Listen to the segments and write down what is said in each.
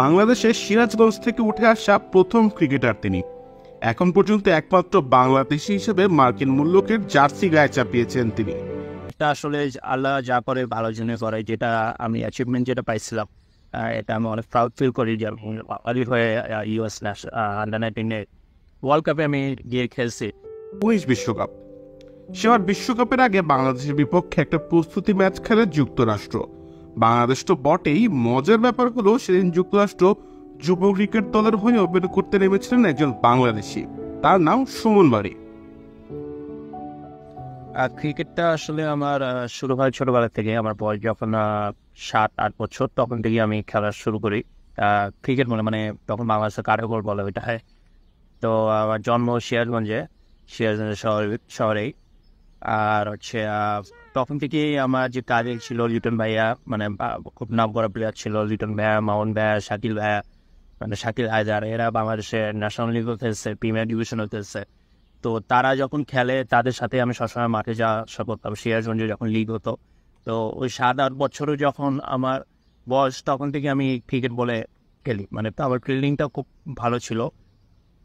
বাংলাদেশের সিরাজগঞ্জ থেকে উঠে আসা প্রথম ক্রিকেটার তিনি। এখন পর্যন্ত একমাত্র বাংলাদেশি হিসেবে মার্কিন মূল্যকের জার্সি গায়ে চাপিয়েছেন তিনি। এটা আসলে আল্লাহ যা করে ভালোর জন্য করে, যেটা আমি অ্যাচিভমেন্ট যেটা পাইছিলাম এটা আমি অনেক প্রাউড ফিল করি যে আমি বাঙালি হয়ে ইউএস আন্ডার-19 ওয়ার্ল্ড কাপে আমি গিয়ে খেলছি। 19 বিশ্বকাপ সেবার বিশ্বকাপের আগে বাংলাদেশের বিপক্ষে একটা প্রস্তুতি ম্যাচ খেলে যুক্তরাষ্ট্র। বাংলাদেশ তো বটেই, মজার ব্যাপার হলো সেদিন যুক্তরাষ্ট্র যুব ক্রিকেট দলের হয়ে অভিনয় করতে নেমেছিলেন একজন বাংলাদেশি, তার নাম সুমন বাড়ি। ক্রিকেটটা আসলে আমার শুরু হয় ছোটবেলা থেকে। আমার বয়স যখন 7-8 বছর তখন থেকে আমি খেলা শুরু করি ক্রিকেট। মানে তখন বাংলাদেশের কারিগর বলে ওইটা হয়। তো আমার জন্ম সিরাজগঞ্জে শহরেই। আর হচ্ছে তখন থেকেই আমার যে কাজে ছিল লিটন ভাইয়া, মানে খুব নাম করা প্লেয়ার ছিল লিটন ভাইয়া, মামুন ভাইয়া, শাকিল ভাইয়া, মানে শাকিল হায়দার, এরা বাংলাদেশের ন্যাশনাল লিগও খেলছে, প্রিমিয়ার ডিভিশনও খেলছে। তো তারা যখন খেলে তাদের সাথে আমি সবসময় মাঠে যাওয়া করতাম সিরাজগঞ্জে যখন লিগ হতো। তো ওই 7-8 বছরও যখন আমার বয়স তখন থেকে আমি ক্রিকেট বলে খেলি। মানে তো আমার ফিল্ডিংটা খুব ভালো ছিল।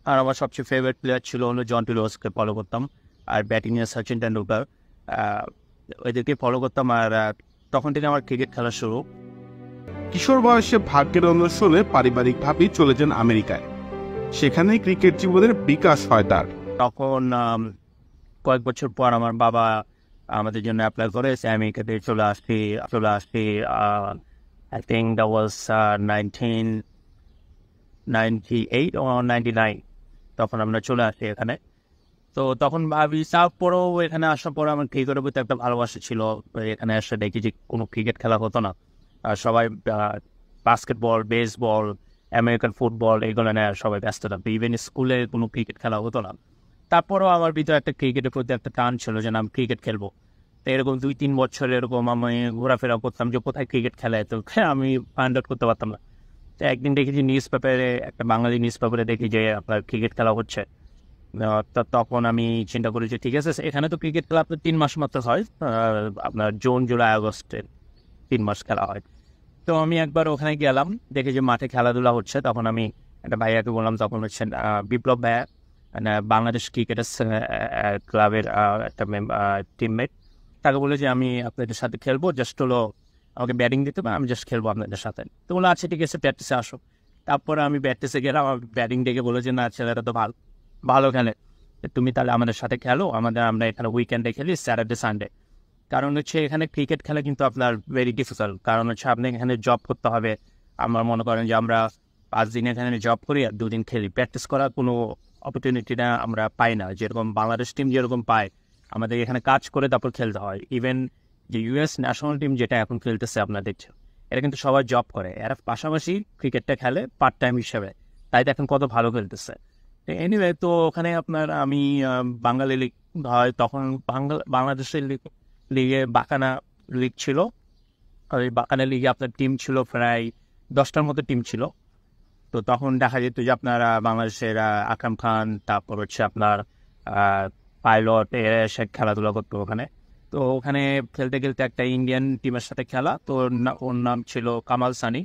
আর আমার সবচেয়ে ফেভারিট প্লেয়ার ছিল হলো জন টিলোসকে ফলো করতাম। আর ব্যাটিংয়ে সচিন টেন্ডুলকার, ওইদেরকে ফলো করতাম। আর তখন থেকে আমার ক্রিকেট খেলা শুরু। কিশোর বয়সে ভাগ্যের অন্বেষণে পারিবারিকভাবেই চলে যান আমেরিকায়। সেখানেই ক্রিকেট জীবনের বিকাশ হয় তার। তখন কয়েক বছর পর আমার বাবা আমাদের জন্য অ্যাপ্লাই করে আমেরিকাতে চলে আসি। I think that was 1998 or 99। তখন আমরা চলে আসি এখানে। তো তখন ভাবি তারপরেও এখানে আসার পরে আমার ক্রিকেটের প্রতি একটা ভালোবাসা ছিল। এখানে এসে দেখি যে কোনো ক্রিকেট খেলা হতো না, সবাই বাস্কেটবল, বেসবল, আমেরিকান ফুটবল এগুলো নিয়ে সবাই ব্যস্ত থাকতো। ইভেন স্কুলে কোনো ক্রিকেট খেলা হতো না। তারপরেও আমার ভিতরে একটা ক্রিকেটের প্রতি একটা টান ছিল যে আমি ক্রিকেট খেলবো। তো এরকম 2-3 বছর এরকম আমি ঘোরাফেরা করতাম যে কোথায় ক্রিকেট খেলা, তো আমি ফাইন্ড আউট করতে পারতাম না। তো একদিন দেখেছি নিউজ পেপারে, একটা বাঙালি নিউজ পেপারে দেখি যে আপনার ক্রিকেট খেলা হচ্ছে। তখন আমি চিন্তা করি যে ঠিক আছে, এখানে তো ক্রিকেট খেলা আপনার 3 মাস মাত্র হয়, আপনার জুন, জুলাই, আগস্টে 3 মাস খেলা হয়। তো আমি একবার ওখানে গেলাম, দেখি যে মাঠে খেলাধুলা হচ্ছে। তখন আমি একটা ভাইয়াকে বললাম, তখন হচ্ছে বিপ্লব ভাইয়া, মানে বাংলাদেশ ক্রিকেটার্স ক্লাবের একটা টিমমেট, তাকে বলে যে আমি আপনাদের সাথে খেলবো, জাস্ট হলো আমাকে ব্যাটিং দিতে হবে, আমি জাস্ট খেলবো আপনাদের সাথে। তো বললো আচ্ছা ঠিক আছে, প্র্যাকটিসে আসো। তারপরে আমি প্র্যাকটিসে গেলাম, ব্যাটিং দেখে বলে যে না, ছেলেটা তো ভালো খেলে, তুমি তাহলে আমাদের সাথে খেলো। আমরা এখানে উইকেন্ডে খেলি, স্যাটারডে সানডে। কারণ হচ্ছে এখানে ক্রিকেট খেলা কিন্তু আপনার ভেরি ডিফিকাল্ট। কারণ হচ্ছে আপনি এখানে জব করতে হবে। আমার মনে করেন যে আমরা 5 দিন এখানে জব করি আর 2 দিন খেলি। প্র্যাকটিস করার কোনো অপরচুনিটিটা আমরা পাই না, যেরকম বাংলাদেশ টিম যেরকম পায়। আমাদের এখানে কাজ করে তারপর খেলতে হয়। ইভেন যে ইউএস ন্যাশনাল টিম যেটা এখন খেলতেছে আপনার দেখছে, এরা কিন্তু সবাই জব করে, এরা পাশাপাশি ক্রিকেটটা খেলে পার্ট টাইম হিসেবে। তাই দেখেন কত ভালো খেলতেছে। এনিওয়ে, তো ওখানে আপনার আমি বাঙালি লিগ হয় তখন, বাংলাদেশের লিগে বাকানা লিগ ছিল। আর এই বাকানা লিগে আপনার টিম ছিল প্রায় 10টার মতো টিম ছিল। তো তখন দেখা যেত যে আপনার বাংলাদেশের আকরাম খান, তারপর হচ্ছে আপনার পাইলট, এরা এসে খেলাধুলা করতো ওখানে। তো ওখানে খেলতে খেলতে একটা ইন্ডিয়ান টিমের সাথে খেলা, তো ওর নাম ছিল কামাল সানি।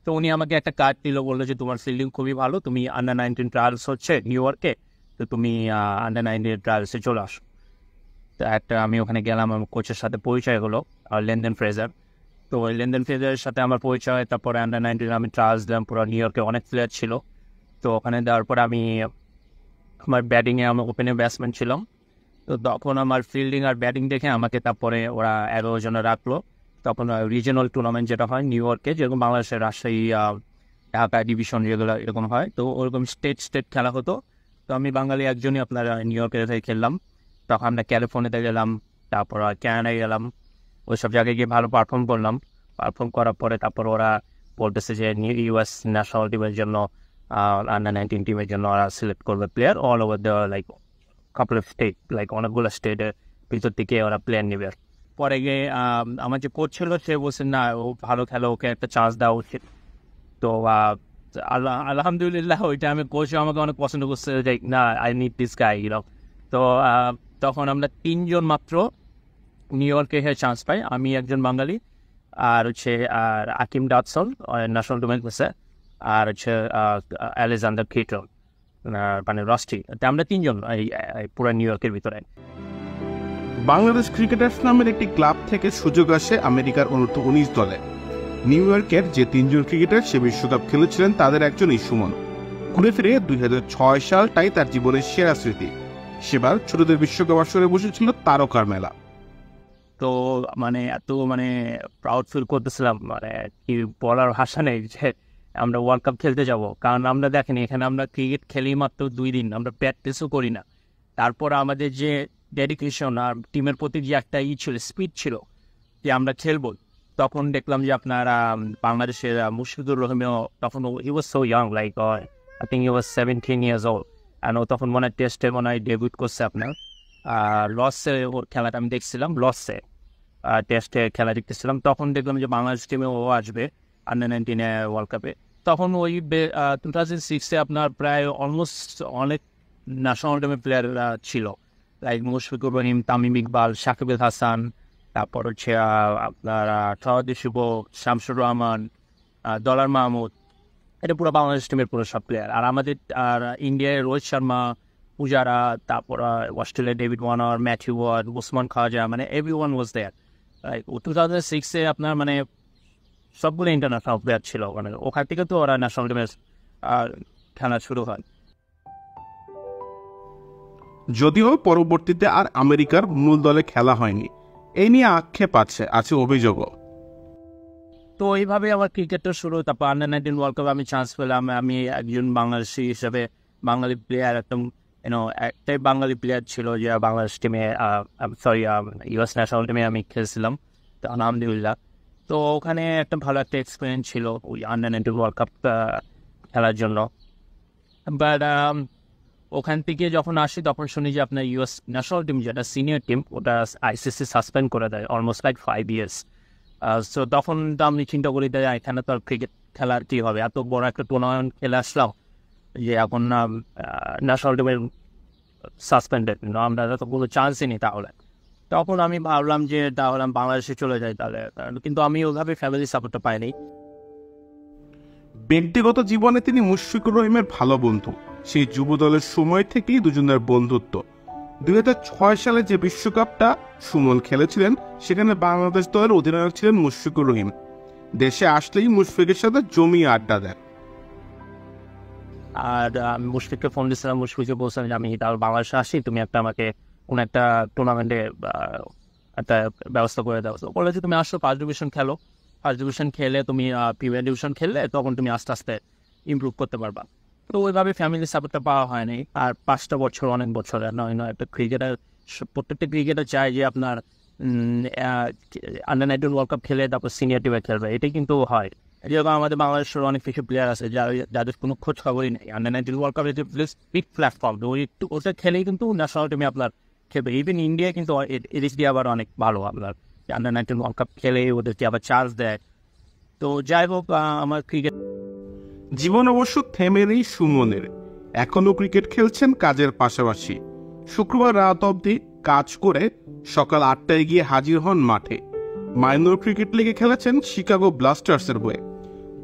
তো উনি আমাকে একটা কার্ড দিল, বললো যে তোমার ফিল্ডিং খুবই ভালো, তুমি আন্ডার-19 ট্রায়ালস হচ্ছে নিউ ইয়র্কে, তো তুমি আন্ডার-19 ট্রায়ালসে চলে আসো। তো আমি ওখানে গেলাম, আমার কোচের সাথে পরিচয় হলো, লেনদেন ফ্রেজার। তো ওই লেনদেন ফ্রেজারের সাথে আমার পরিচয়। তারপরে আন্ডার-19 আমি ট্রায়ালস দিলাম, পুরো নিউ ইয়র্কে অনেক প্লেয়ার ছিল। তো ওখানে দেওয়ার পরে আমি আমার ব্যাটিংয়ে আমার ওপেনে ব্যাটসম্যান ছিলাম। তো তখন আমার ফিল্ডিং আর ব্যাটিং দেখে আমাকে তারপরে ওরা 11 জনে রাখলো। তখন রিজিওনাল টুর্নামেন্ট যেটা হয় নিউ ইয়র্কে, যেরকম বাংলাদেশের রাজশাহী, ঢাকা ডিভিশন যেগুলো এরকম হয়, তো ওরকম স্টেট খেলা হতো। তো আমি বাঙালি একজনই আপনার নিউ ইয়র্কের থেকে খেললাম। তখন আমরা ক্যালিফোর্নিয়াতে গেলাম, তারপর কানাডায় গেলাম, ওইসব জায়গায় গিয়ে ভালো পারফর্ম করলাম। পারফর্ম করার পরে তারপর ওরা বলতেছে যে ইউএস ন্যাশনাল টিমের জন্য, আন্ডার-19 টিমের জন্য ওরা সিলেক্ট করবে player all over the like couple of state, like অনেকগুলো স্টেটের ভিতর থেকে ওরা প্লেয়ার নেবে। পরে গিয়ে আমার যে কোচ ছিল সে বলছে না, ও ভালো খেলো, ওকে একটা চান্স দেওয়া উচিত। তো আলহামদুলিল্লাহ ওইটা আমি কোচও আমাকে অনেক পছন্দ করছে, যে না, আই নিড দিস গাই, তো তখন আমরা 3 জন মাত্র নিউ ইয়র্কে চান্স পাই। আমি একজন বাঙালি, আর হচ্ছে আর আকিম ডাটসন ন্যাশনাল টিমে গেছে, আর হচ্ছে অ্যালেকজান্ডার কিটন, মানে রস্টি। আমরা তিনজন এই পুরো নিউ ইয়র্কের ভিতরে। বাংলাদেশ ক্রিকেটার্স নামের একটি ক্লাব থেকে সুযোগ আসে আমেরিকার অনূর্ধ্ব-19 দলে। নিউ ইয়র্কের যে তিনজন ক্রিকেটার সে বিশ্বকাপ খেলেছিলেন তাদের একজনই সুমন। ঘুরে ফিরে 2006 সালটাই তার জীবনের সেরা স্মৃতি। সেবার ছোটদের বিশ্বকাপ আসরে বসেছিল তারকার মেলা। তো মানে এত মানে প্রাউড ফিল করতেছিলাম, মানে কি বলার ভাষা নেই যে আমরা ওয়ার্ল্ড কাপ খেলতে যাব। কারণ আমরা দেখেন এখানে আমরা ক্রিকেট খেলি মাত্র 2 দিন, আমরা প্র্যাকটিসও করি না। তারপর আমাদের যে ডেডিকেশন আর টিমের প্রতি যে একটা ছিল, স্পিড ছিল যে আমরা খেলবো। তখন দেখলাম যে আপনার বাংলাদেশের মুশফিকুর রহিমও তখন he was so young, like I think he was 17 years old. And ও তখন মনে হয় টেস্টে মনে হয় ডেবিউট করছে আপনার। লসে ওর খেলাটা আমি দেখছিলাম, লসে টেস্টে খেলা দেখতেছিলাম। তখন দেখলাম যে বাংলাদেশ টিমে ও আসবে আন্ডার-19 ওয়ার্ল্ড কাপে। তখন ওই 2006-এ আপনার প্রায় অলমোস্ট অনেক ন্যাশনাল টিমের প্লেয়ার ছিল, লাইক মুশফিকুর রহিম, তামিম ইকবাল, সাকিব আল হাসান, তারপর হচ্ছে আপনার সহদী শুভ, শামসুর রহমান, দলার মাহমুদ। এটা পুরো বাংলাদেশ টিমের পুরো সব প্লেয়ার। আর আমাদের আর ইন্ডিয়ায় রোহিত শর্মা, পূজারা, তারপর Australia David Warner, Matthew Wade, Usman Khawaja, মানে এভরিওয়ান ওয়াজ দেয়ার। 2006-এ আপনার মানে সবগুলো ইন্টারন্যাশনাল প্লেয়ার ছিল, মানে ওখান থেকে তো ওরা ন্যাশনাল টিমের খেলা শুরু হয়। যদিও পরবর্তীতে আর আমেরিকার মূল দলে খেলা হয়নি, এই নিয়ে আক্ষেপ আছে অভিযোগও। তো এইভাবে আমার ক্রিকেটটা শুরু। তারপর আন্ডার-19 ওয়ার্ল্ড কাপে আমি চান্স পেলাম। আমি একজন বাংলাদেশি হিসেবে বাঙালি প্লেয়ার, একদম একটাই বাঙালি প্লেয়ার ছিল যে বাংলাদেশ টিমে, সরি ইউএস ন্যাশনাল টিমে আমি খেলছিলাম, তো আলহামদুলিল্লাহ। তো ওখানে একটা ভালো একটা এক্সপিরিয়েন্স ছিল ওই আন্ডার-19 ওয়ার্ল্ড কাপ খেলার জন্য। বাট ওখান থেকে যখন আসি তখন শুনি যে আপনার ইউএস ন্যাশনাল টিম যেটা সিনিয়র টিম, ওটা আইসিসি সাসপেন্ড করে দেয় অলমোস্ট লাইক 5 ইয়ার্স। সো তখন তো আমি চিন্তা করি যে এখানে তো আর ক্রিকেট খেলার কী হবে, এত বড় একটা টুর্নামেন্ট খেলে আসলাম যে এখন ন্যাশনাল টিমের সাসপেন্ডেড, আমরা তো কোনো চান্সই নেই। তাহলে তখন আমি ভাবলাম যে তাহলে আমি বাংলাদেশে চলে যাই তাহলে, কিন্তু আমি ওইভাবে ফ্যামিলি সাপোর্টটা পাইনি। ব্যক্তিগত জীবনে তিনি মুশফিকুর রহিমের ভালো বন্ধু। সেই যুব দলের সময় থেকেই দুজনের বন্ধুত্ব। 2006 সালে যে বিশ্বকাপটা সুমন খেলেছিলেন সেখানে বাংলাদেশ দলের অধিনায়ক ছিলেন মুশফিকুর রহিম। দেশে আসলেই মুশফিকের সাথে জমিয়ে আড্ডা দেন। আর আমি মুশফিককে ফোন দিয়েছিলাম, মুশফিককে বলছিলাম যে আমি তাহলে বাংলাদেশে আসি, তুমি একটা আমাকে কোনো একটা টুর্নামেন্টে একটা ব্যবস্থা করে দাও। তো বলে যে তুমি আসো, ফার্স্ট ডিভিশন খেলো, ফার্স্ট ডিভিশন খেলে তুমি প্রিমিয়ার ডিভিশন খেললে তখন তুমি আস্তে আস্তে ইমপ্রুভ করতে পারবা। তো ওইভাবে ফ্যামিলি সাপোর্টটা পাওয়া হয়নি। আর 5টা বছর অনেক বছর, নয় একটা ক্রিকেটার, প্রত্যেকটা ক্রিকেটার চায় যে আপনার আন্ডার-19 ওয়ার্ল্ড কাপ খেলে তারপর সিনিয়র টিমে খেলবে, এটাই কিন্তু হয়। যেরকম আমাদের বাংলাদেশের অনেক কিছু প্লেয়ার আছে যাদের কোনো খোঁজ খবরই নেই। আন্ডার-19 ওয়ার্ল্ড কাপের যে বিগ প্ল্যাটফর্ম, ওটা খেলেই কিন্তু ন্যাশনাল টিমে আপনার খেলবে। ইভেন ইন্ডিয়া কিন্তু এদিক দিয়ে আবার অনেক ভালো, আপনার আন্ডার-19 ওয়ার্ল্ড কাপ খেলে ওদেরকে আবার চান্স দেয়। তো যাই হোক, আমার ক্রিকেট জীবন অবশ্য থেমে নেই সুমনের। এখনো ক্রিকেট খেলছেন কাজের পাশাপাশি। শুক্রবার রাত অবধি কাজ করে সকাল 8টায় গিয়ে হাজির হন মাঠে। মাইনর ক্রিকেট লিগে খেলেছেন শিকাগো ব্লাস্টার্সের হয়ে।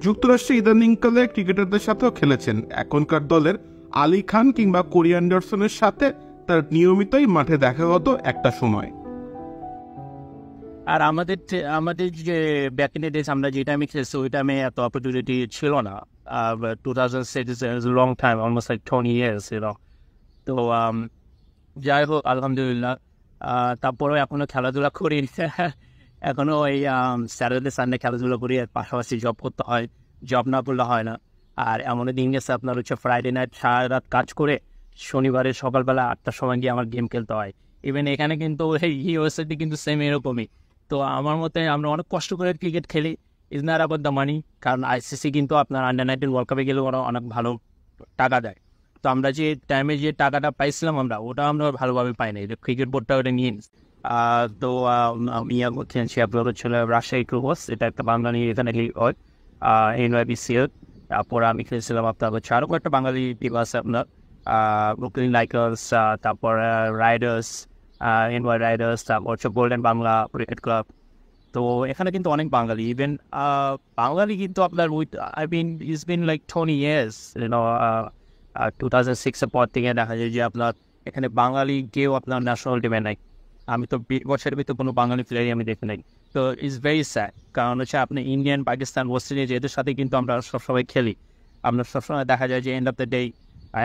যুক্তরাষ্ট্রে ইদানিংকালে ক্রিকেটারদের সাথেও খেলেছেন। এখনকার দলের আলী খান কিংবা কোরি অ্যান্ডারসনের সাথে তার নিয়মিতই মাঠে দেখা হতো একটা সময়। আর আমাদের যে ব্যাক ইন দ্য ডেজ আমরা যে টাইমে খেলছি ওই টাইমে এত অপরচুনিটি ছিল না। 2006 is a long time, almost like 20 years, তো যাই হোক আলহামদুলিল্লাহ। তারপরেও এখনও খেলাধুলা করি, এখনও ওই স্যাটারডে সানডে খেলাধুলা করি, আর পাশাপাশি জব করতে হয়, জব না করলে হয় না। আর এমন দিন গেছে আপনার হচ্ছে ফ্রাইডে নাইট সারা রাত কাজ করে শনিবারে সকালবেলা 8টার সময় গিয়ে আমার গেম খেলতে হয়। ইভেন এখানে কিন্তু এই ইউএসএতে কিন্তু সেম এরকমই। তো আমার মতে আমরা অনেক কষ্ট করে ক্রিকেট খেলি, is not about the money. কারণ আইসিসি কিন্তু আপনার আন্ডার-19 ওয়ার্ল্ড কাপে গেলে ওরা অনেক ভালো টাকা দেয়। তো আমরা যে টাইমে যে টাকাটা পাইছিলাম ওটা আমরা ভালোভাবে পাই না, ক্রিকেট বোর্ডটা ওটা নিয়ে নিস। তো ইয়া খেলছি আপনার হচ্ছে রাজশাহী ক্রুবস, এটা একটা বাংলা নিয়ে এখানে হয় NYBCL। তারপর আমি খেলেছিলাম আপনার হচ্ছে আরও একটা বাঙালি টিম আছে আপনার ব্রুকলিন লাইকার্স, তারপর রাইডার্স, NY রাইডার্স, তারপর হচ্ছে গোল্ডেন বাংলা ক্রিকেট ক্লাব। তো এখানে কিন্তু অনেক বাঙালি, ইভেন বাঙালি কিন্তু আপনার with I mean is been like 20 years, 2006-এর পর থেকে দেখা যায় যে আপনার এখানে বাঙালি কেউ আপনার ন্যাশনাল টিমে নাই। আমি তো 20 বছরের ভিতরে কোনো বাঙালি প্লেয়ারই আমি দেখি নাই। তো ইটস ভেরি স্যাড, কারণ হচ্ছে আপনি ইন্ডিয়ান, পাকিস্তান, ওয়েস্ট ইন্ডিজ এদের সাথে কিন্তু আমরা সবসময় খেলি। আমরা সবসময় দেখা যায় যে এন্ড অফ দ্য ডে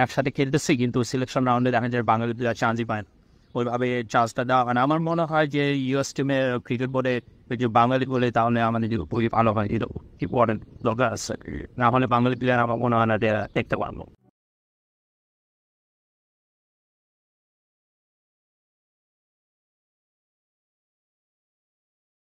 একসাথে খেলতেছি, কিন্তু সিলেকশন রাউন্ডে দেখা যায় বাঙালি প্লেয়ার চান্সই পায় না। ওইভাবে চান্সটা দেওয়া হয় না। আমার মনে হয় যে ইউএস টিমে ক্রিকেট বোর্ডে যে বাঙালি বলে তাহলে আমাদের যে খুবই ভালো হয়, এটা ইম্পর্টেন্ট দরকার আছে। না হলে বাঙালি প্লেয়ার আমার মনে হয় না দেখতে পারবো।